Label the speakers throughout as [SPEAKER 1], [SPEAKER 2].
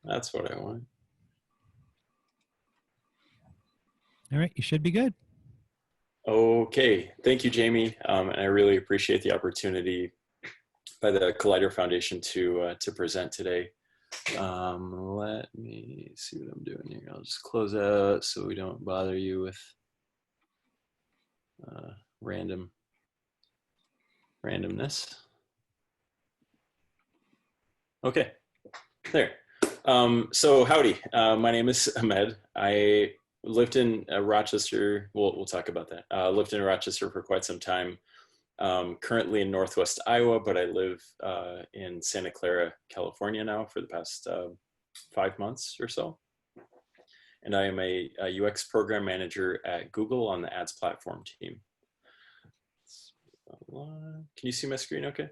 [SPEAKER 1] That's what I want.
[SPEAKER 2] All right, you should be good.
[SPEAKER 1] Okay, thank you, Jamie. And I really appreciate the opportunity by the Collider Foundation to present today. Let me see what I'm doing here. I'll just close out so we don't bother you with randomness. Okay, there. So howdy, my name is Ahmed. I lived in Rochester. We'll talk about that. Lived in Rochester for quite some time. Currently in Northwest Iowa, but I live in Santa Clara, California now for the past 5 months or so. And I am a UX program manager at Google on the ads platform team. Can you see my screen okay?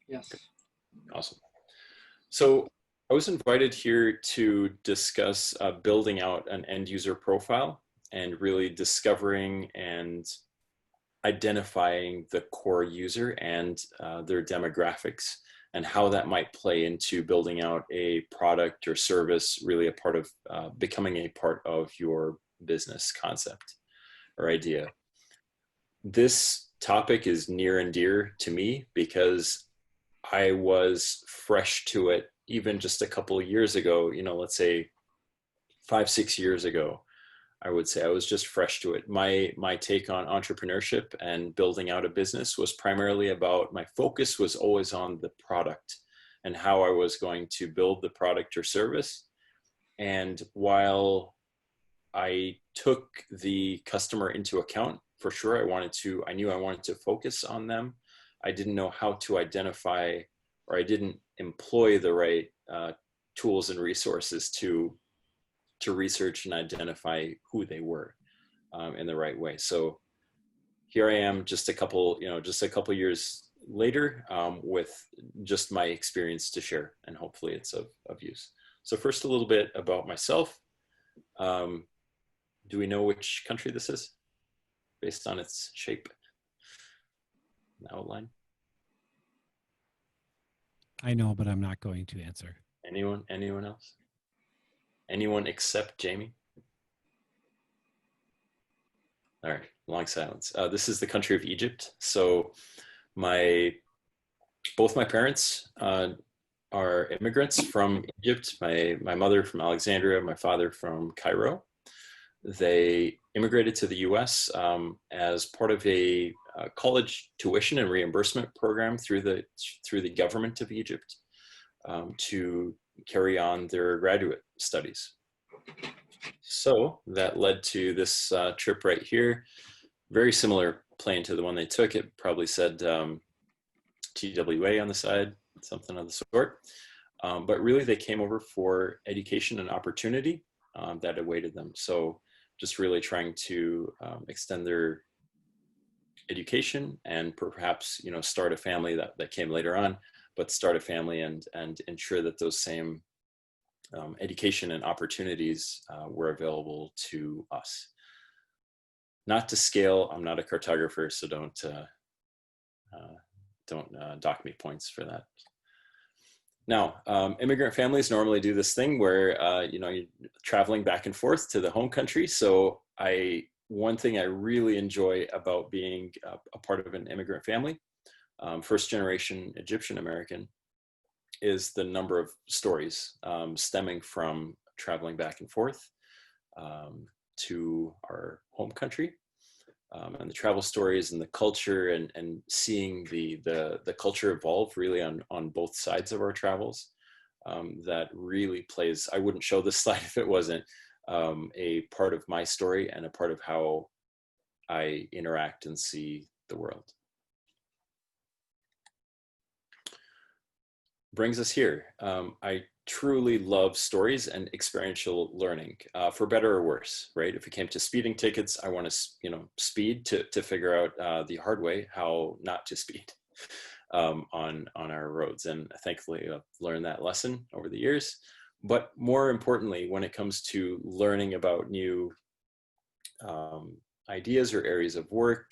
[SPEAKER 3] Yes.
[SPEAKER 1] Awesome. So I was invited here to discuss building out an end user profile and really discovering and identifying the core user and their demographics and how that might play into building out a product or service, really a part of becoming a part of your business concept or idea. This topic is near and dear to me because I was fresh to it even just a couple of years ago, let's say 5-6 years ago. I would say I was just fresh to it. My take on entrepreneurship and building out a business was primarily about, my focus was always on the product and how I was going to build the product or service. And while I took the customer into account, for sure, I knew I wanted to focus on them. I didn't know how to identify, or I didn't employ the right tools and resources to research and identify who they were in the right way. So here I am, just a couple years later, with just my experience to share, and hopefully it's of use. So first, a little bit about myself. Do we know which country this is based on its shape and outline?
[SPEAKER 2] I know, but I'm not going to answer.
[SPEAKER 1] Anyone else? Anyone except Jamie? All right, long silence. This is the country of Egypt. So both my parents are immigrants from Egypt. My mother from Alexandria, my father from Cairo. They immigrated to the US as part of a college tuition and reimbursement program through the government of Egypt to carry on their graduate studies. So that led to this trip right here. Very similar plane to the one they took. It probably said TWA on the side, something of the sort. But really they came over for education and opportunity that awaited them. So just really trying to extend their education and perhaps, start a family that came later on, but start a family and ensure that those same education and opportunities were available to us. Not to scale, I'm not a cartographer, so don't dock me points for that. Now, immigrant families normally do this thing where you're traveling back and forth to the home country. So one thing I really enjoy about being a part of an immigrant family, first generation Egyptian American, is the number of stories stemming from traveling back and forth to our home country, and the travel stories and the culture and seeing the culture evolve really on both sides of our travels. That really plays, I wouldn't show this slide if it wasn't a part of my story and a part of how I interact and see the world. Brings us here. I truly love stories and experiential learning, for better or worse, right? If it came to speeding tickets, I want to, speed to figure out the hard way how not to speed on our roads. And thankfully, I've learned that lesson over the years. But more importantly, when it comes to learning about new ideas or areas of work,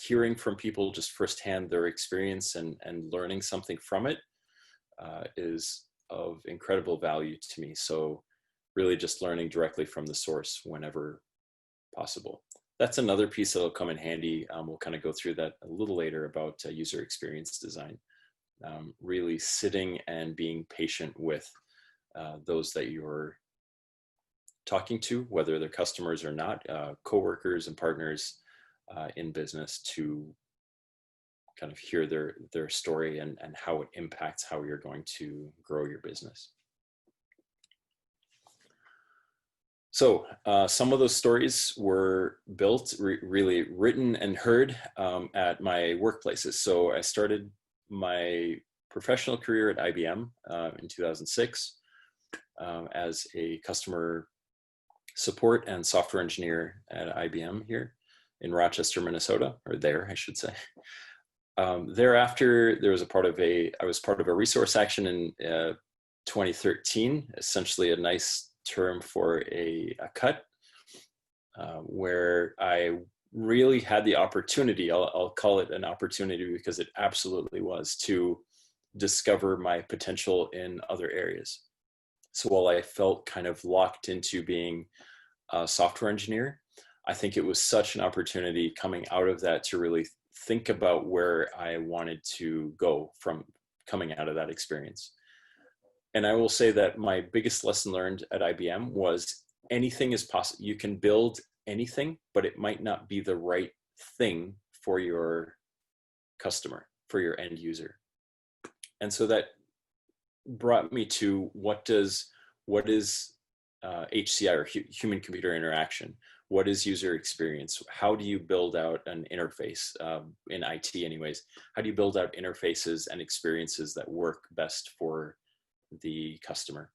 [SPEAKER 1] hearing from people just firsthand their experience and learning something from it, is of incredible value to me. So really just learning directly from the source whenever possible. That's another piece that'll come in handy. We'll kind of go through that a little later about user experience design. Really sitting and being patient with those that you're talking to, whether they're customers or not, coworkers and partners in business, to kind of hear their story and how it impacts how you're going to grow your business. So some of those stories were built, really written and heard at my workplaces. So I started my professional career at IBM in 2006 as a customer support and software engineer at IBM here in Rochester, Minnesota, or there, I should say. Thereafter, I was part of a resource action in 2013, essentially a nice term for a cut, where I really had the opportunity, I'll call it an opportunity because it absolutely was, to discover my potential in other areas. So while I felt kind of locked into being a software engineer, I think it was such an opportunity coming out of that to really think about where I wanted to go from coming out of that experience. And I will say that my biggest lesson learned at IBM was anything is possible. You can build anything, but it might not be the right thing for your customer, for your end user. And so that brought me to what is HCI, or human computer interaction? What is user experience? How do you build out an interface in IT anyways? How do you build out interfaces and experiences that work best for the customer?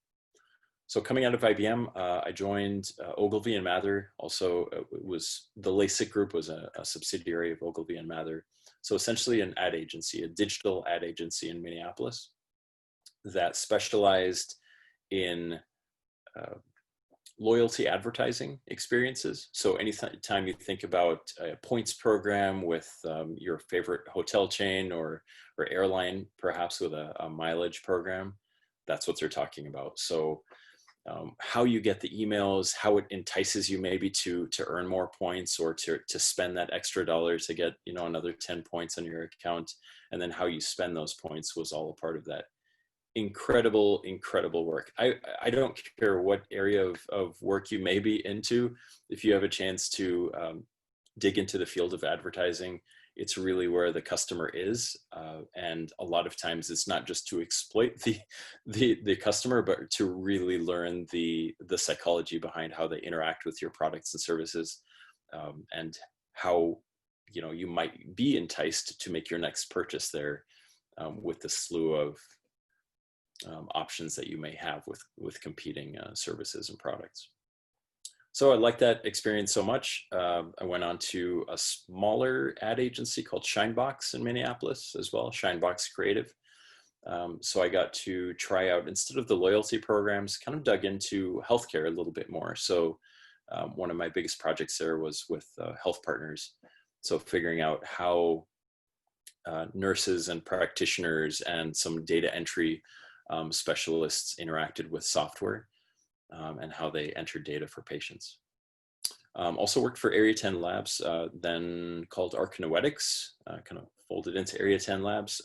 [SPEAKER 1] So coming out of IBM, I joined Ogilvy and Mather. Also, it was the LASIK Group was a subsidiary of Ogilvy and Mather. So essentially an ad agency, a digital ad agency in Minneapolis that specialized in loyalty advertising experiences. So anytime you think about a points program with your favorite hotel chain or airline, perhaps with a mileage program, that's what they're talking about. So how you get the emails, how it entices you maybe to earn more points or to spend that extra dollar to get, another 10 points on your account, and then how you spend those points was all a part of that. Incredible work. I don't care what area of work you may be into. If you have a chance to dig into the field of advertising, it's really where the customer is, and a lot of times it's not just to exploit the customer, but to really learn the psychology behind how they interact with your products and services, and how you might be enticed to make your next purchase there, with the slew of options that you may have with competing services and products. So I liked that experience so much. I went on to a smaller ad agency called Shinebox in Minneapolis as well, Shinebox Creative. So I got to try out, instead of the loyalty programs, kind of dug into healthcare a little bit more. So one of my biggest projects there was with health partners. So figuring out how nurses and practitioners and some data entry specialists interacted with software, and how they entered data for patients. Also worked for Area 10 Labs, then called Archinoetics, kind of folded into Area 10 Labs.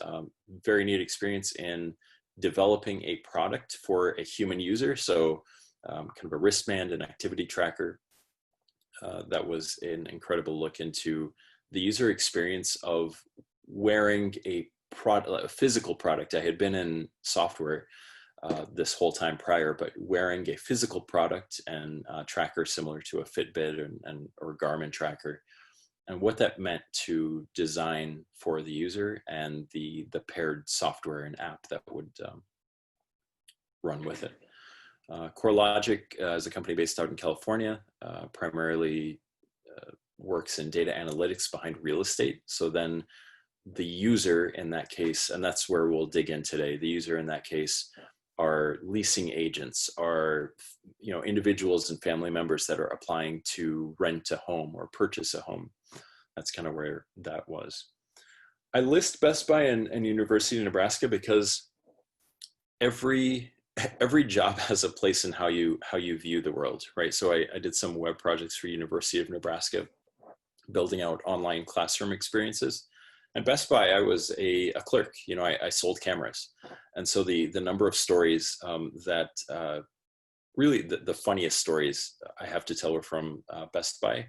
[SPEAKER 1] Very neat experience in developing a product for a human user. So kind of a wristband and activity tracker. That was an incredible look into the user experience of wearing a physical product. I had been in software this whole time prior, but wearing a physical product and tracker similar to a Fitbit or Garmin tracker, and what that meant to design for the user and the paired software and app that would run with it. CoreLogic is a company based out in California, primarily works in data analytics behind real estate. So then the user in that case, and that's where we'll dig in today, the user in that case are leasing agents, are individuals and family members that are applying to rent a home or purchase a home. That's kind of where that was. I list Best Buy and University of Nebraska because every every job has a place in how you view the world, right? So I did some web projects for University of Nebraska, building out online classroom experiences. And Best Buy, I was a clerk. You know, I sold cameras, and so the number of stories that really the funniest stories I have to tell were from Best Buy,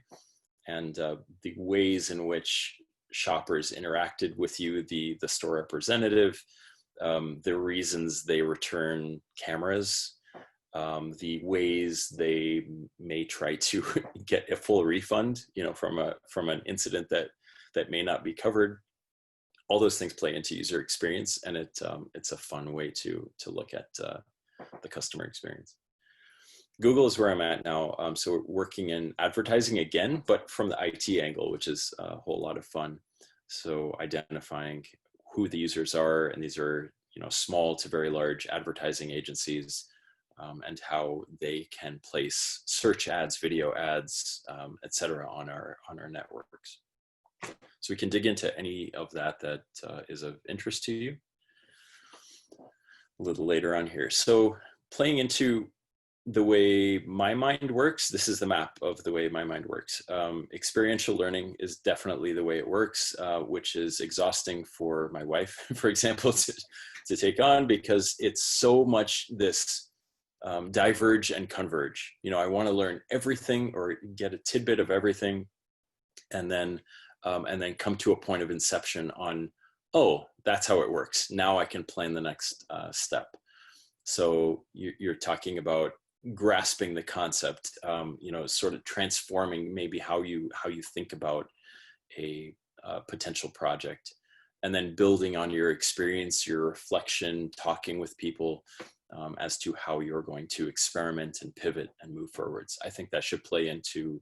[SPEAKER 1] and the ways in which shoppers interacted with you, the store representative, the reasons they return cameras, the ways they may try to get a full refund, you know, from an incident that may not be covered. All those things play into user experience, and it's a fun way to look at the customer experience. Google is where I'm at now. So we're working in advertising again, but from the IT angle, which is a whole lot of fun. So identifying who the users are, and these are, you know, small to very large advertising agencies, and how they can place search ads, video ads, et cetera, on our networks. So we can dig into any of that is of interest to you a little later on here. So playing into the way my mind works, this is the map of the way my mind works. Experiential learning is definitely the way it works, which is exhausting for my wife, for example, to take on, because it's so much this diverge and converge. You know, I want to learn everything or get a tidbit of everything, and then come to a point of inception on, oh, that's how it works. Now I can plan the next step. So you're talking about grasping the concept, you know, sort of transforming maybe how you think about a potential project, and then building on your experience, your reflection, talking with people as to how you're going to experiment and pivot and move forwards. I think that should play into,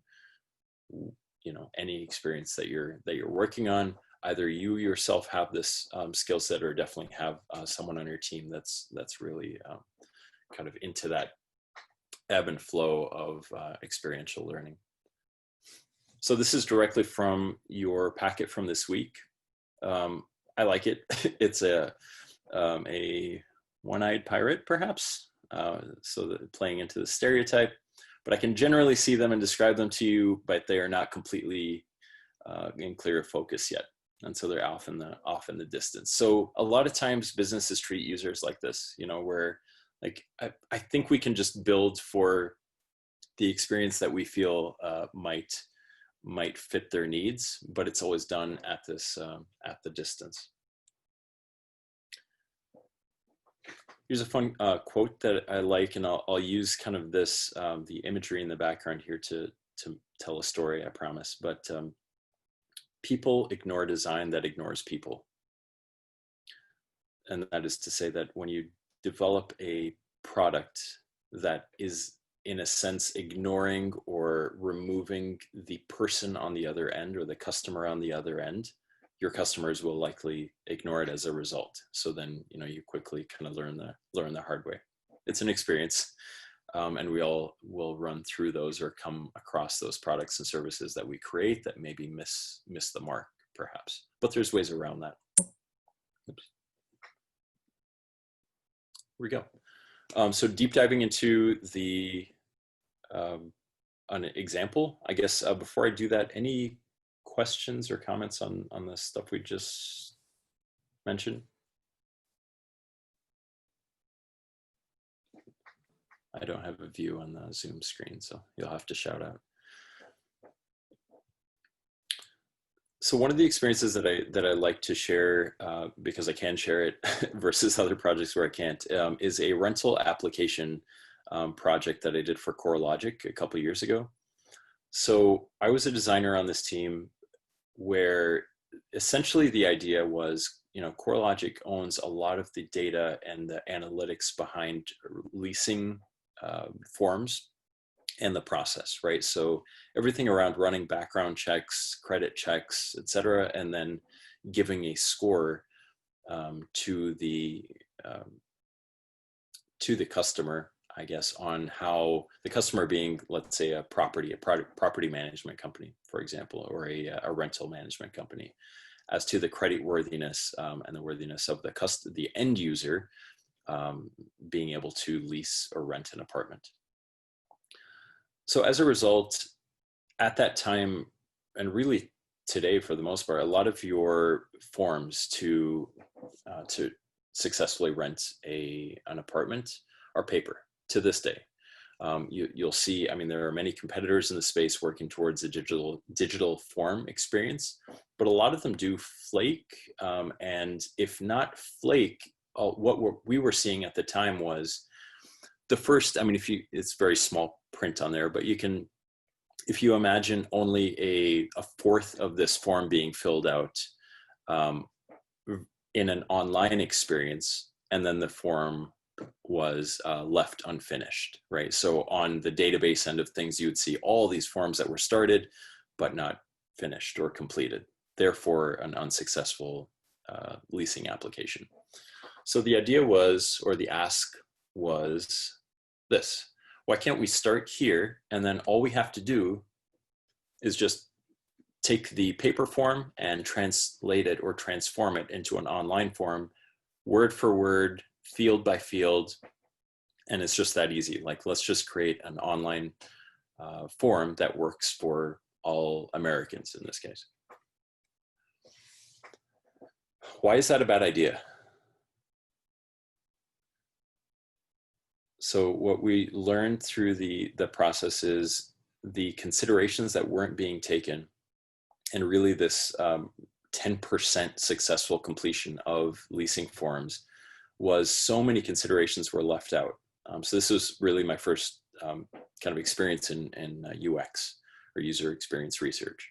[SPEAKER 1] you know, any experience that you're working on. Either you yourself have this skill set, or definitely have someone on your team that's really kind of into that ebb and flow of experiential learning. So this is directly from your packet from this week. I like it. It's a one-eyed pirate, perhaps, so playing into the stereotype. But I can generally see them and describe them to you, but they are not completely in clear focus yet. And so they're off in the distance. So a lot of times businesses treat users like this, you know, where like, I think we can just build for the experience that we feel might fit their needs, but it's always done at the distance. Here's a fun quote that I like, and I'll use kind of this, the imagery in the background here to tell a story, I promise. But people ignore design that ignores people. And that is to say that when you develop a product that is, in a sense, ignoring or removing the person on the other end, or the customer on the other end, your customers will likely ignore it as a result. So then, you know, you quickly kind of learn the hard way. It's an experience, and we all will run through those or come across those products and services that we create that maybe miss the mark, perhaps. But there's ways around that. Oops. Here we go. So deep diving into the an example, I guess. Before I do that, any questions or comments on the stuff we just mentioned? I don't have a view on the Zoom screen, so you'll have to shout out. So one of the experiences that I like to share, because I can share it versus other projects where I can't, is a rental application project that I did for CoreLogic a couple of years ago. So I was a designer on this team, where essentially the idea was, you know, CoreLogic owns a lot of the data and the analytics behind leasing forms and the process, right? So everything around running background checks, credit checks, et cetera, and then giving a score to the customer, I guess, on how the customer, being, let's say, a property management company, for example, or a rental management company, as to the credit worthiness and the worthiness of the end user being able to lease or rent an apartment. So as a result, at that time, and really today for the most part, a lot of your forms to successfully rent an apartment are paper to this day. You'll see, I mean, there are many competitors in the space working towards a digital form experience, but a lot of them do flake. And if not flake, what we were seeing at the time was the first, I mean, it's very small print on there, but if you imagine only a fourth of this form being filled out in an online experience, and then the form was left unfinished, right? So on the database end of things, you would see all these forms that were started, but not finished or completed, therefore an unsuccessful leasing application. So the idea was, or the ask was this: why can't we start here, and then all we have to do is just take the paper form and translate it or transform it into an online form, word for word, field by field, and it's just that easy. Like, let's just create an online form that works for all Americans in this case. Why is that a bad idea? So what we learned through the process is the considerations that weren't being taken, and really this 10% successful completion of leasing forms was so many considerations were left out. So this was really my first kind of experience in UX, or user experience research.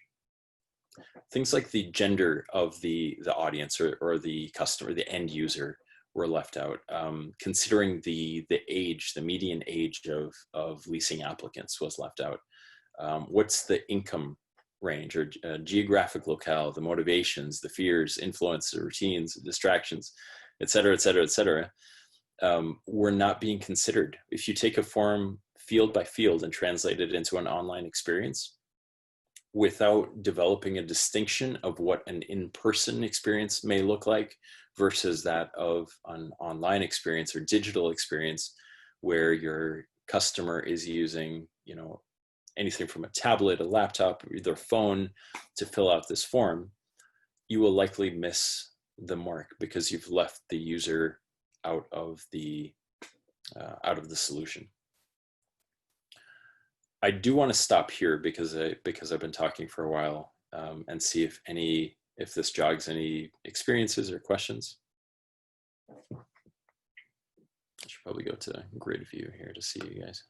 [SPEAKER 1] Things like the gender of the audience or the customer, the end user, were left out. Considering the age, the median age of leasing applicants was left out. What's the income range or geographic locale, the motivations, the fears, influence, the routines, the distractions, et cetera, et cetera, et cetera, were not being considered. If you take a form field by field and translate it into an online experience without developing a distinction of what an in-person experience may look like versus that of an online experience or digital experience, where your customer is using, anything from a tablet, a laptop, or their phone to fill out this form, you will likely miss the mark because you've left the user out of the solution. I do want to stop here because I've been talking for a while, and see if this jogs any experiences or questions. I should probably go to grid view here to see you guys.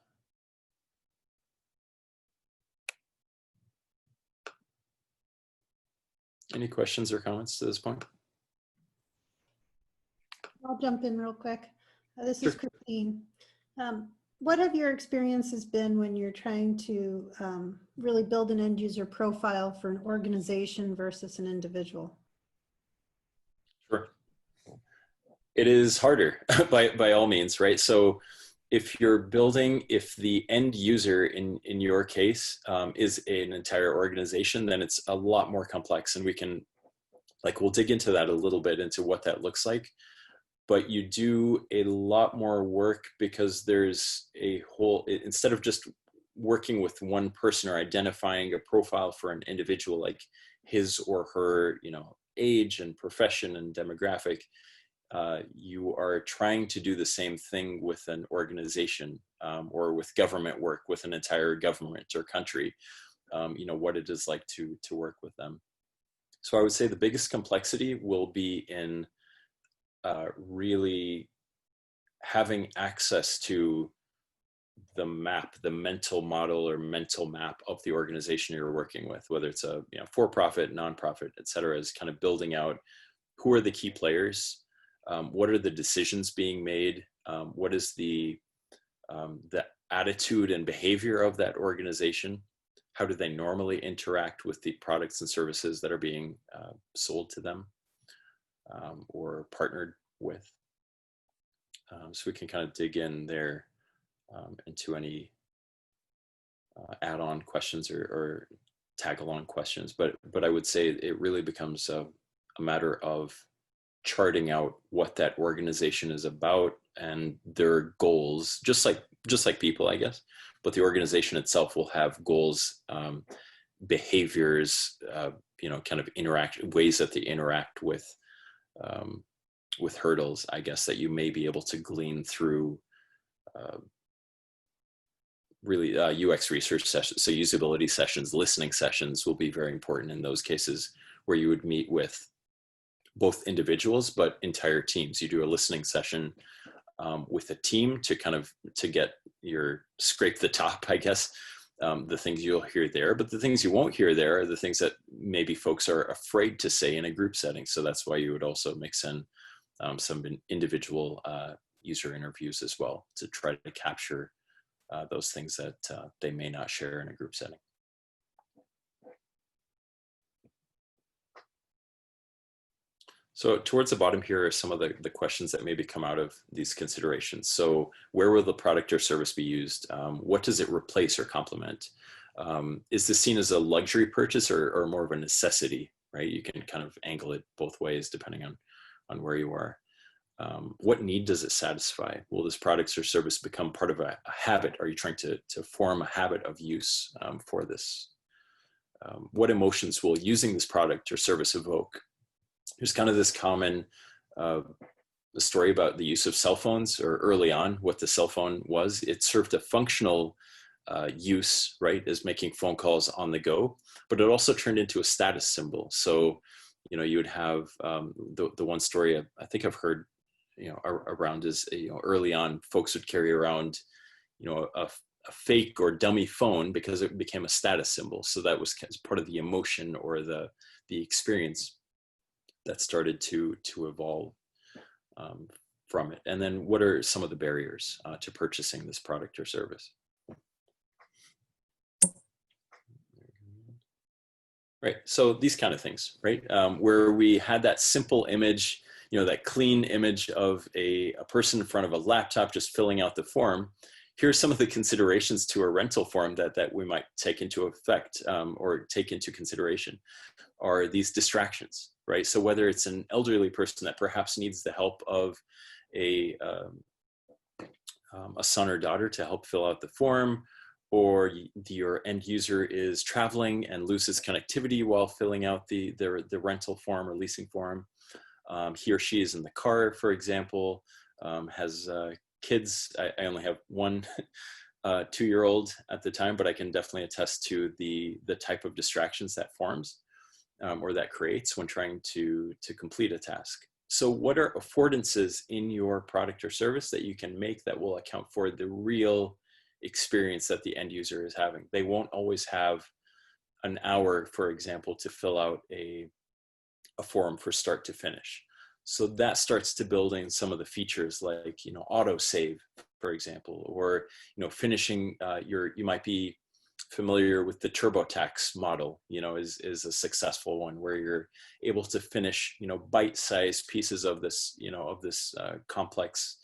[SPEAKER 1] Any questions or comments to this point?
[SPEAKER 3] I'll jump in real quick. This
[SPEAKER 1] Sure.
[SPEAKER 3] is Christine. What have your experiences been when you're trying to really build an end user profile for an organization versus an individual?
[SPEAKER 1] Sure. It is harder by all means, right? So if the end user in your case is an entire organization, then it's a lot more complex, and we'll dig into that a little bit, into what that looks like. But you do a lot more work because there's instead of just working with one person or identifying a profile for an individual, like his or her, age and profession and demographic, you are trying to do the same thing with an organization, or with government work, with an entire government or country, what it is like to work with them. So I would say the biggest complexity will be in really having access to the map, the mental model or mental map of the organization you're working with, whether it's a for-profit, nonprofit, et cetera, is kind of building out who are the key players, what are the decisions being made, what is the attitude and behavior of that organization, how do they normally interact with the products and services that are being sold to them, or partnered with. So we can kind of dig in there into any add-on questions or tag-along questions. But I would say it really becomes a matter of charting out what that organization is about and their goals, just like people, I guess, but the organization itself will have goals, behaviors, kind of ways that they interact with hurdles, I guess, that you may be able to glean through really UX research sessions. So usability sessions, listening sessions will be very important in those cases where you would meet with both individuals, but entire teams. You do a listening session with a team to get your scrape the top, I guess, the things you'll hear there, but the things you won't hear there are the things that maybe folks are afraid to say in a group setting. So that's why you would also mix in some individual user interviews as well to try to capture those things that they may not share in a group setting. So towards the bottom here are some of the questions that maybe come out of these considerations. So where will the product or service be used? What does it replace or complement? Is this seen as a luxury purchase or more of a necessity, right? You can kind of angle it both ways depending on where you are. What need does it satisfy? Will this product or service become part of a habit? Are you trying to form a habit of use for this? What emotions will using this product or service evoke? There's kind of this common story about the use of cell phones, or early on, what the cell phone was. It served a functional use, right, as making phone calls on the go, but it also turned into a status symbol. So, you would have the one story I think I've heard, around is, early on, folks would carry around, a fake or dummy phone because it became a status symbol. So that was part of the emotion or the experience that started to evolve from it. And then what are some of the barriers to purchasing this product or service? Right, so these kind of things, right? Where we had that simple image, that clean image of a person in front of a laptop just filling out the form. Here's some of the considerations to a rental form that we might take into effect or take into consideration are these distractions, right? So whether it's an elderly person that perhaps needs the help of a son or daughter to help fill out the form, or your end user is traveling and loses connectivity while filling out the rental form or leasing form. He or she is in the car, for example, has kids. I only have one 2-year-old at the time, but I can definitely attest to the type of distractions that forms or that creates when trying to complete a task. So what are affordances in your product or service that you can make that will account for the real experience that the end user is having? They won't always have an hour, for example, to fill out a form for start to finish. So that starts to build in some of the features like, auto save, for example, or, finishing you might be familiar with the TurboTax model, is a successful one where you're able to finish, bite-sized pieces of this, complex,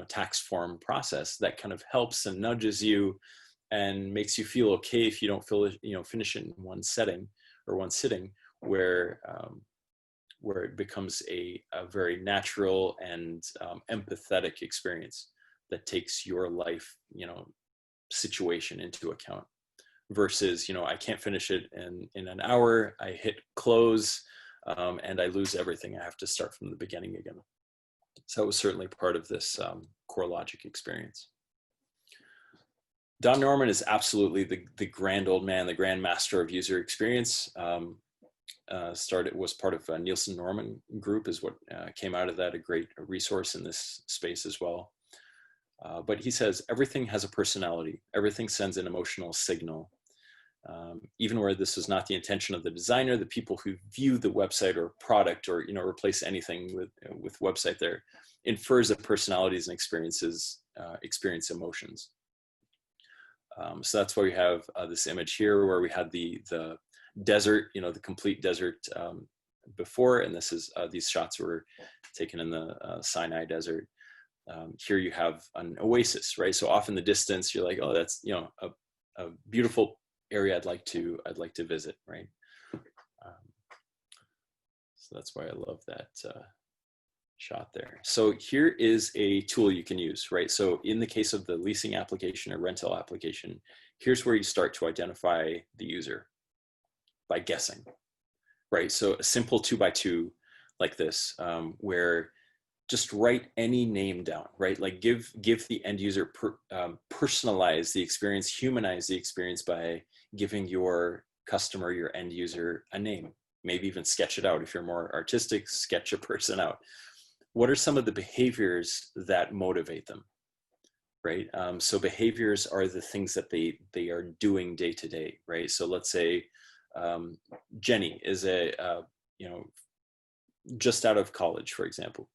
[SPEAKER 1] tax form process that kind of helps and nudges you and makes you feel okay if you don't finish it in one setting or one sitting, where it becomes a very natural and empathetic experience that takes your life, situation into account, versus, I can't finish it in an hour, I hit close, and I lose everything. I have to start from the beginning again. So it was certainly part of this core logic experience. Don Norman is absolutely the grand old man, the grand master of user experience. Was part of Nielsen Norman Group is what came out of that, a great resource in this space as well. But he says, everything has a personality. Everything sends an emotional signal. Even where this was not the intention of the designer, the people who view the website or product or, replace anything with website there infers that personalities and experience emotions. So that's why we have this image here where we had the desert, the complete desert before, and this is these shots were taken in the Sinai Desert. Here you have an oasis, right? So off in the distance, you're like, oh, that's a beautiful area I'd like to visit, right? So that's why I love that shot there. So here is a tool you can use, right? So in the case of the leasing application or rental application, here's where you start to identify the user by guessing, right? So a simple 2x2 like this, where just write any name down, right? Like give the end user, personalize the experience, humanize the experience by giving your customer, your end user, a name. Maybe even sketch it out. If you're more artistic, sketch a person out. What are some of the behaviors that motivate them, right? So behaviors are the things that they are doing day to day, right? So let's say Jenny is just out of college, for example,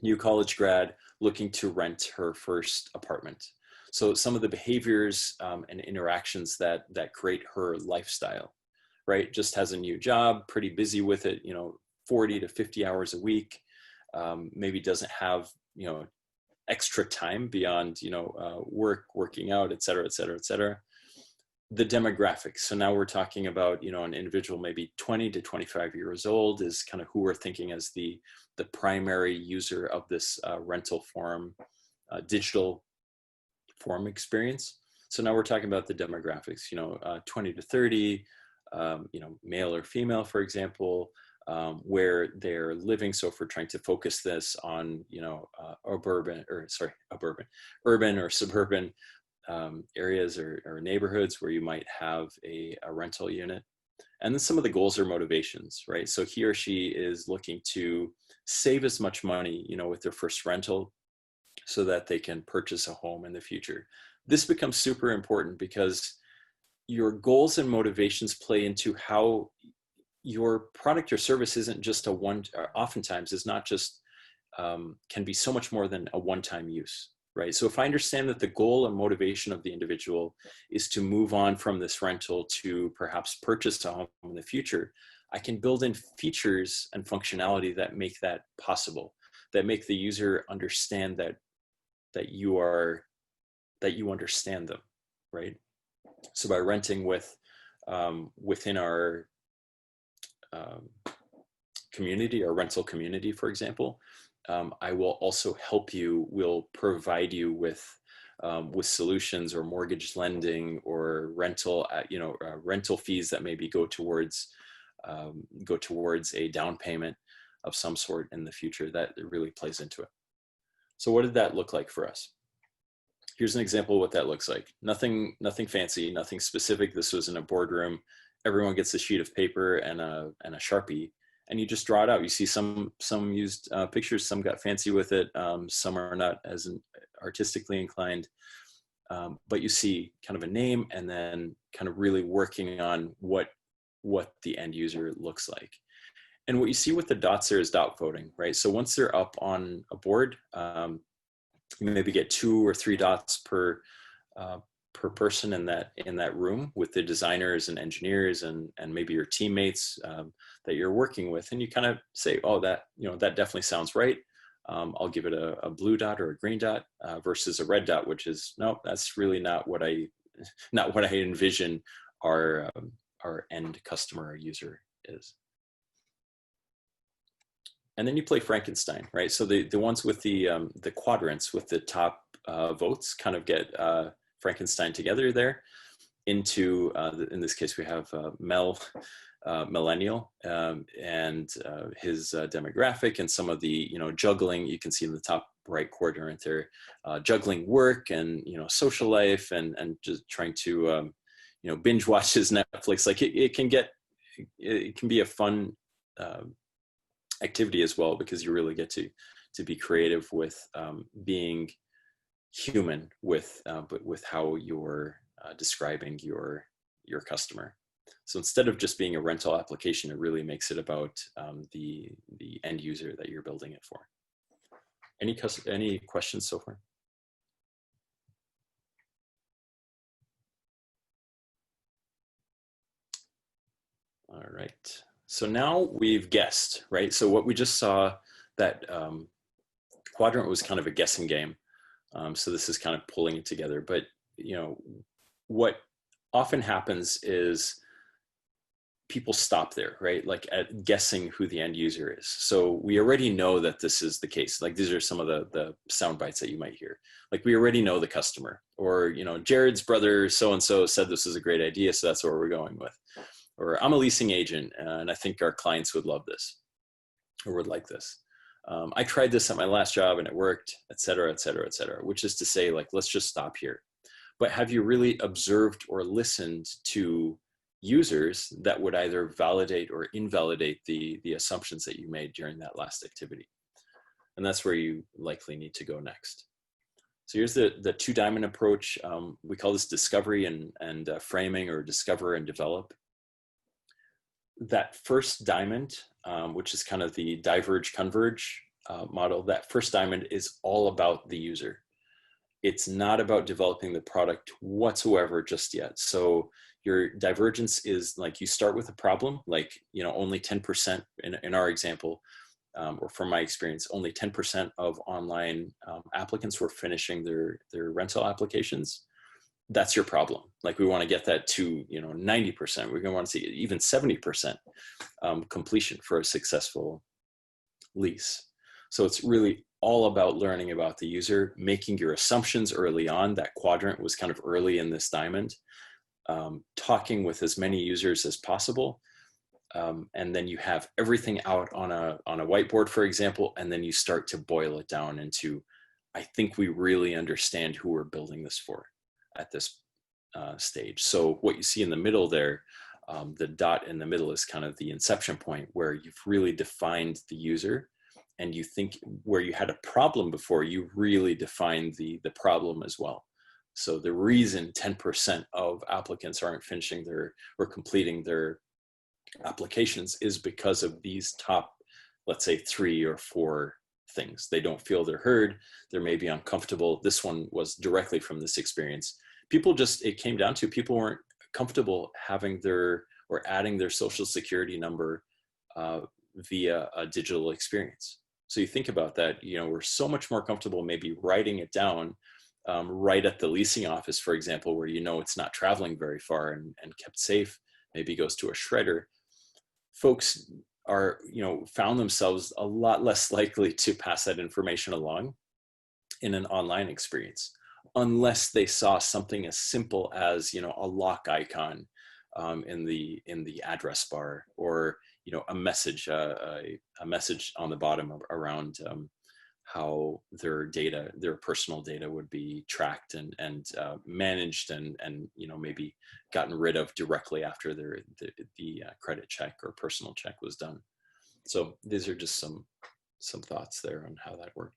[SPEAKER 1] new college grad looking to rent her first apartment. So some of the behaviors and interactions that create her lifestyle, right? Just has a new job, pretty busy with it, 40 to 50 hours a week. Maybe doesn't have, extra time beyond, working out, et cetera, et cetera, et cetera. The demographics. So now we're talking about, an individual maybe 20 to 25 years old is kind of who we're thinking as the primary user of this rental form, digital form experience. So now we're talking about the demographics, 20 to 30, male or female, for example, where they're living. So if we're trying to focus this on, urban or suburban areas or neighborhoods where you might have a rental unit. And then some of the goals or motivations, right? So he or she is looking to save as much money, with their first rental so that they can purchase a home in the future. This becomes super important because your goals and motivations play into how your product or service isn't just oftentimes is not just, can be so much more than a one-time use, right? So if I understand that the goal and motivation of the individual is to move on from this rental to perhaps purchase a home in the future, I can build in features and functionality that make that possible, that make the user understand that you understand them, right? So by renting within our community, our rental community, for example, I will also will provide you with solutions or mortgage lending or rental, rental fees that maybe go towards a down payment of some sort in the future. That really plays into it. So what did that look like for us? Here's an example of what that looks like. Nothing fancy, nothing specific. This was in a boardroom. Everyone gets a sheet of paper and a Sharpie, and you just draw it out. You see some used pictures, some got fancy with it, some are not as artistically inclined, but you see kind of a name and then kind of really working on what the end user looks like. And what you see with the dots there is dot voting, right? So once they're up on a board, you maybe get 2 or 3 dots per person in that room with the designers and engineers and maybe your teammates that you're working with, and you kind of say, oh, that definitely sounds right. I'll give it a blue dot or a green dot versus a red dot, which is no, that's really not what I envision our end customer or user is. And then you play Frankenstein, right? So the ones with the quadrants with the top votes kind of get Frankenstein together there into, in this case, we have millennial and his demographic and some of the, juggling you can see in the top right quadrant there, juggling work and, social life and just trying to, binge watch his Netflix. Like it can be a fun activity as well, because you really get to be creative with being human with how you're describing your customer. So instead of just being a rental application, it really makes it about the end user that you're building it for. Any questions so far? All right. So now we've guessed, right? So what we just saw, that quadrant was kind of a guessing game. So this is kind of pulling it together. But, what often happens is people stop there, right? Like at guessing who the end user is. So we already know that this is the case. Like these are some of the sound bites that you might hear. Like we already know the customer, or, you know, Jared's brother so-and-so said this is a great idea, so that's what we're going with. Or I'm a leasing agent and I think our clients would love this or would like this. I tried this at my last job and it worked, et cetera, et cetera, et cetera, which is to say, like, let's just stop here. But have you really observed or listened to users that would either validate or invalidate the assumptions that you made during that last activity? And that's where you likely need to go next. So here's the 2 diamond approach. We call this discovery and framing, or discover and develop. That first diamond, which is kind of the diverge converge model, that first diamond is all about the user. It's not about developing the product whatsoever just yet. So your divergence is like, you start with a problem, like, you know, only 10% in our example, or from my experience, only 10% of online applicants were finishing their rental applications. That's your problem. Like we want to get that to, you know, 90%. We're going to want to see even 70% completion for a successful lease. So it's really all about learning about the user, making your assumptions early on. That quadrant was kind of early in this diamond, talking with as many users as possible. And then you have everything out on a whiteboard, for example, and then you start to boil it down into, I think we really understand who we're building this for at this stage. So what you see in the middle there, the dot in the middle is kind of the inception point where you've really defined the user, and you think where you had a problem before, you really defined the problem as well. So the reason 10% of applicants aren't finishing or completing their applications is because of these top, let's say 3 or 4 things. They don't feel they're heard. They're maybe uncomfortable. This one was directly from this experience. It came down to people weren't comfortable having or adding their social security number via a digital experience. So you think about that, you know, we're so much more comfortable maybe writing it down right at the leasing office, for example, where you know it's not traveling very far and kept safe, maybe goes to a shredder. Folks are, you know, found themselves a lot less likely to pass that information along in an online experience, unless they saw something as simple as, you know, a lock icon in the address bar, or, you know, a message on the bottom around how their personal data would be tracked and managed and you know, maybe gotten rid of directly after the credit check or personal check was done. So these are just some thoughts there on how that worked.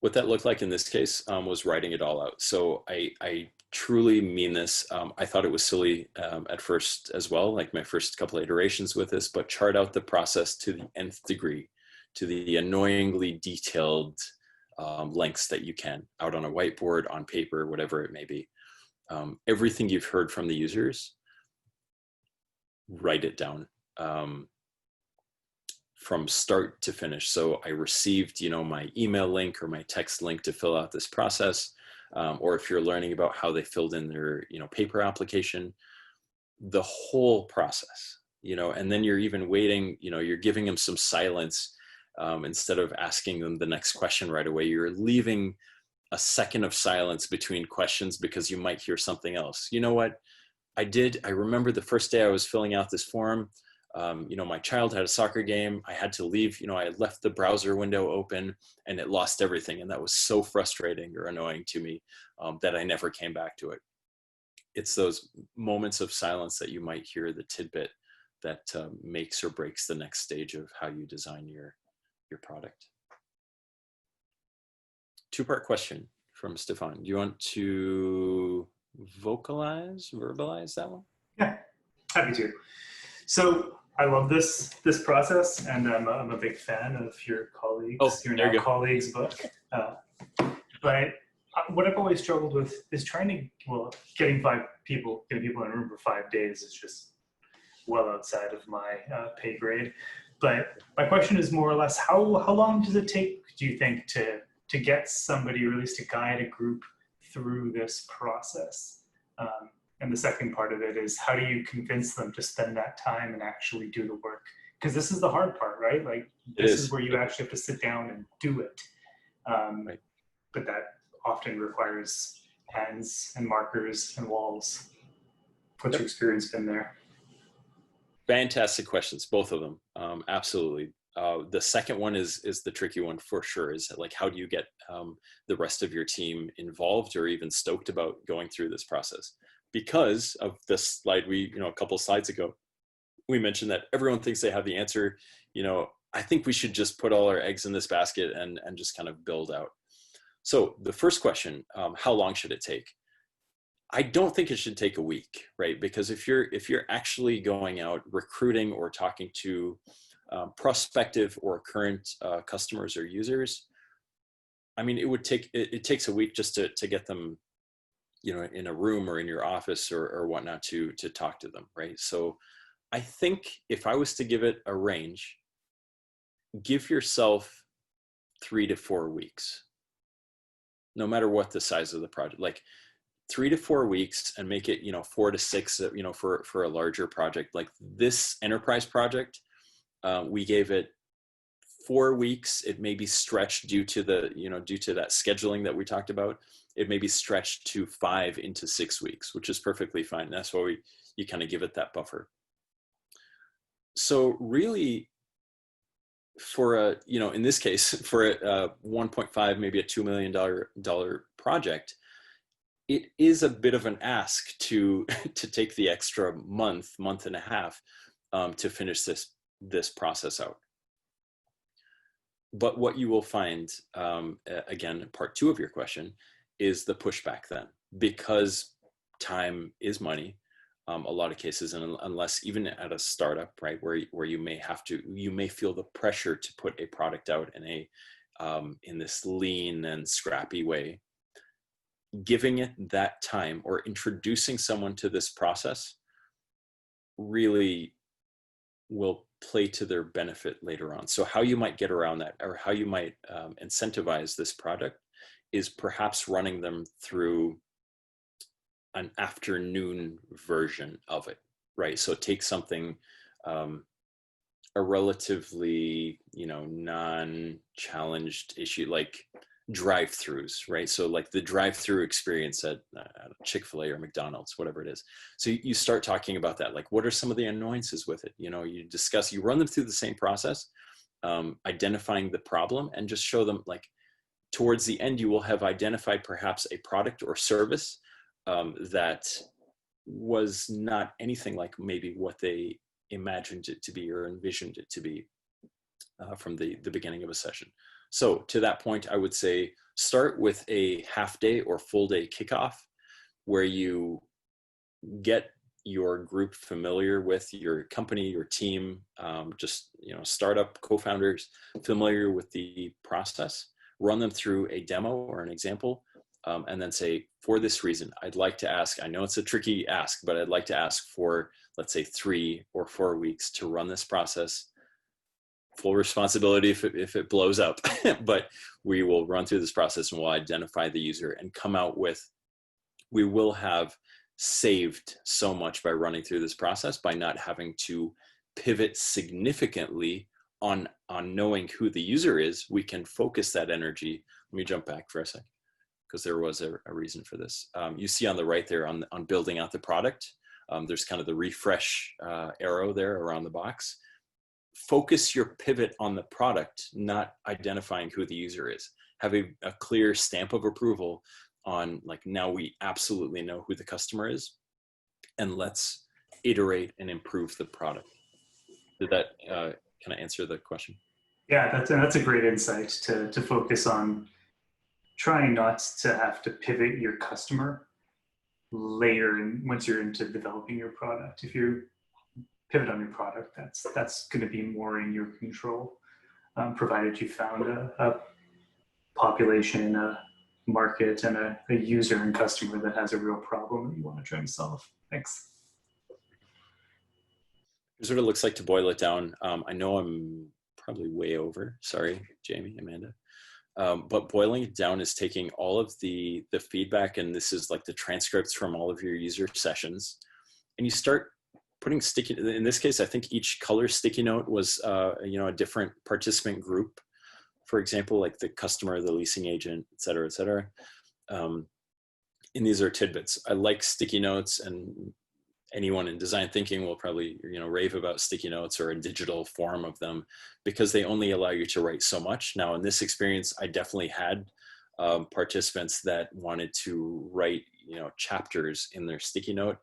[SPEAKER 1] What that looked like in this case was writing it all out. So I truly mean this. I thought it was silly at first as well, like my first couple of iterations with this, but chart out the process to the nth degree, to the annoyingly detailed lengths that you can, out on a whiteboard, on paper, whatever it may be. Everything you've heard from the users, write it down. From start to finish. So I received, you know, my email link or my text link to fill out this process. Or if you're learning about how they filled in their, you know, paper application, the whole process, you know, and then you're even waiting, you know, you're giving them some silence instead of asking them the next question right away. You're leaving a second of silence between questions because you might hear something else. You know what? I remember the first day I was filling out this form, you know, my child had a soccer game. I had to leave, you know, I had left the browser window open and it lost everything. And that was so frustrating or annoying to me that I never came back to it. It's those moments of silence that you might hear the tidbit that makes or breaks the next stage of how you design your product. 2-part question from Stefan. Do you want to verbalize that one?
[SPEAKER 4] Yeah, happy to. So I love this process, and I'm a big fan of your colleagues, your colleagues' book. But what I've always struggled with is getting 5 people, getting people in a room for 5 days is just well outside of my pay grade. But my question is more or less, how long does it take, do you think, to get somebody, or at least to guide a group through this process? And the second part of it is, how do you convince them to spend that time and actually do the work? Because this is the hard part, right? Like, this is where you actually have to sit down and do it.
[SPEAKER 1] Right.
[SPEAKER 4] But that often requires pens and markers and walls. What's your experience been there?
[SPEAKER 1] Fantastic questions, both of them. Absolutely. The second one is the tricky one for sure. Is like, how do you get the rest of your team involved or even stoked about going through this process? Because of this slide, a couple slides ago, we mentioned that everyone thinks they have the answer. I think we should just put all our eggs in this basket and just kind of build out. So the first question, how long should it take? I don't think it should take a week, right? Because if you're actually going out recruiting or talking to prospective or current customers or users, I mean, it takes a week just to get them, in a room or in your office or whatnot to talk to them, right? So I think if I was to give it a range, give yourself 3 to 4 weeks, no matter what the size of the project. Like 3 to 4 weeks, and make it 4 to 6 for a larger project like this enterprise project. We gave it 4 weeks. It may be stretched due to that scheduling that we talked about. It may be stretched to 5 into 6 weeks, which is perfectly fine. That's why you kind of give it that buffer. So really, for in this case, for a 1.5, maybe a $2 million project, it is a bit of an ask to take the extra month and a half to finish this process out. But what you will find, again, part 2 of your question, is the pushback then, because time is money. A lot of cases, and unless even at a startup, right, where you may feel the pressure to put a product out in this lean and scrappy way, giving it that time or introducing someone to this process really will play to their benefit later on. So how you might get around that, or how you might incentivize this product, is perhaps running them through an afternoon version of it, right? So take something, a relatively, non-challenged issue like drive-throughs, right? So like the drive-through experience at Chick-fil-A or McDonald's, whatever it is. So you start talking about that, like what are some of the annoyances with it? You run them through the same process, identifying the problem, and just show them, like, towards the end, you will have identified perhaps a product or service that was not anything like maybe what they imagined it to be or envisioned it to be from the beginning of a session. So to that point, I would say start with a half day or full day kickoff, where you get your group familiar with your company, your team, startup co-founders familiar with the process, run them through a demo or an example, and then say, for this reason, I'd like to ask, I know it's a tricky ask, but I'd like to ask for, let's say, 3 or 4 weeks to run this process. Full responsibility if it blows up, but we will run through this process and we'll identify the user and come out with, we will have saved so much by running through this process, by not having to pivot significantly on knowing who the user is. We can focus that energy. Let me jump back for a second, because there was a reason for this. You see on the right there on building out the product, there's kind of the refresh arrow there around the box. Focus your pivot on the product, not identifying who the user is. Have a clear stamp of approval on, like, now we absolutely know who the customer is, and let's iterate and improve the product. Did that kind of answer the question?
[SPEAKER 4] Yeah, that's a great insight to focus on trying not to have to pivot your customer later, and once you're into developing your product. If you pivot on your product, that's going to be more in your control, provided you found a population, a market, and a user and customer that has a real problem that you want to try and solve. Thanks.
[SPEAKER 1] Here's what it looks like to boil it down. I know I'm probably way over. Sorry, Jamie, Amanda. But boiling it down is taking all of the feedback, and this is like the transcripts from all of your user sessions, and you start putting sticky, in this case, I think each color sticky note was, a different participant group. For example, like the customer, the leasing agent, et cetera, et cetera. And these are tidbits. I like sticky notes, and anyone in design thinking will probably, rave about sticky notes or a digital form of them, because they only allow you to write so much. Now, in this experience, I definitely had participants that wanted to write, chapters in their sticky note.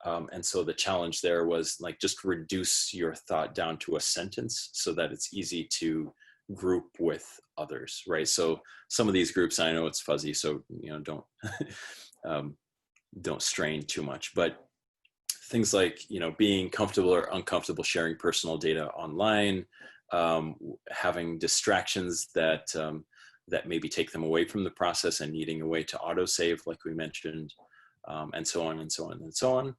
[SPEAKER 1] And so the challenge there was like, just reduce your thought down to a sentence so that it's easy to group with others, right? So some of these groups, I know it's fuzzy, so, don't strain too much, but things like, being comfortable or uncomfortable sharing personal data online, having distractions that maybe take them away from the process and needing a way to autosave, like we mentioned, and so on and so on and so on.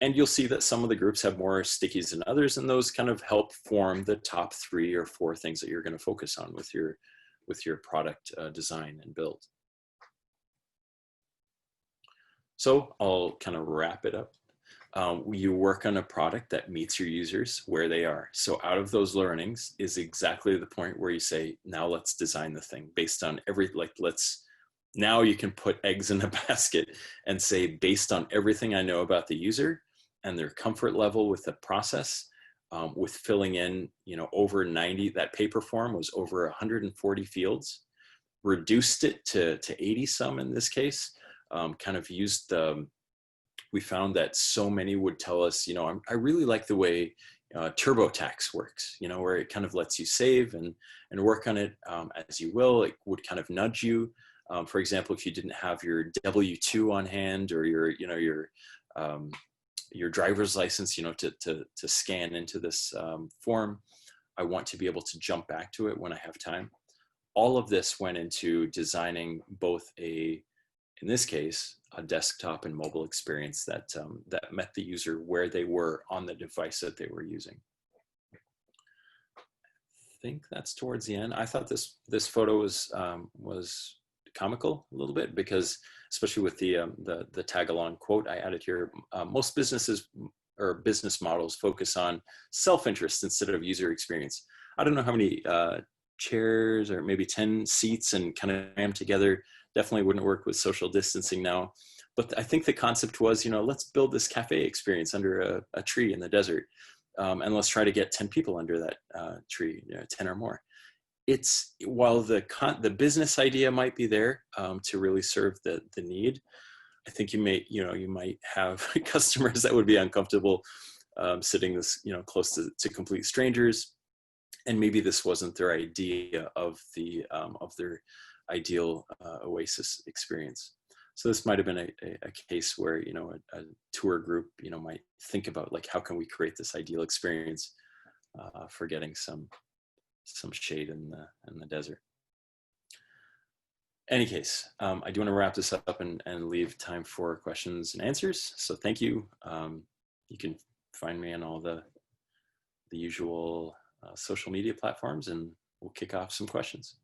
[SPEAKER 1] And you'll see that some of the groups have more stickies than others, and those kind of help form the top 3 or 4 things that you're going to focus on with your product design and build. So I'll kind of wrap it up. You work on a product that meets your users where they are. So out of those learnings is exactly the point where you say, now let's design the thing based on now you can put eggs in a basket and say, based on everything I know about the user and their comfort level with the process, with filling in, over 90, that paper form was over 140 fields, reduced it to 80 some in this case, kind of used we found that so many would tell us, I really like the way TurboTax works, where it kind of lets you save and work on it as you will. It would kind of nudge you. For example, if you didn't have your W-2 on hand, or your driver's license, to scan into this form, I want to be able to jump back to it when I have time. All of this went into designing both in this case, a desktop and mobile experience that met the user where they were on the device that they were using. I think that's towards the end. I thought this photo was comical a little bit, because especially with the tag-along quote I added here, most businesses or business models focus on self-interest instead of user experience. I don't know how many chairs, or maybe 10 seats and kind of crammed together. Definitely wouldn't work with social distancing now. But I think the concept was, let's build this cafe experience under a tree in the desert. And let's try to get 10 people under that tree, 10 or more. While the business idea might be there to really serve the need, I think you might have customers that would be uncomfortable sitting this, close to complete strangers. And maybe this wasn't their idea of their ideal Oasis experience. So this might have been a case where, a tour group, might think about, like, how can we create this ideal experience for getting some shade in the desert. Any case, I do want to wrap this up and leave time for questions and answers. So thank you. You can find me on all the usual social media platforms, and we'll kick off some questions.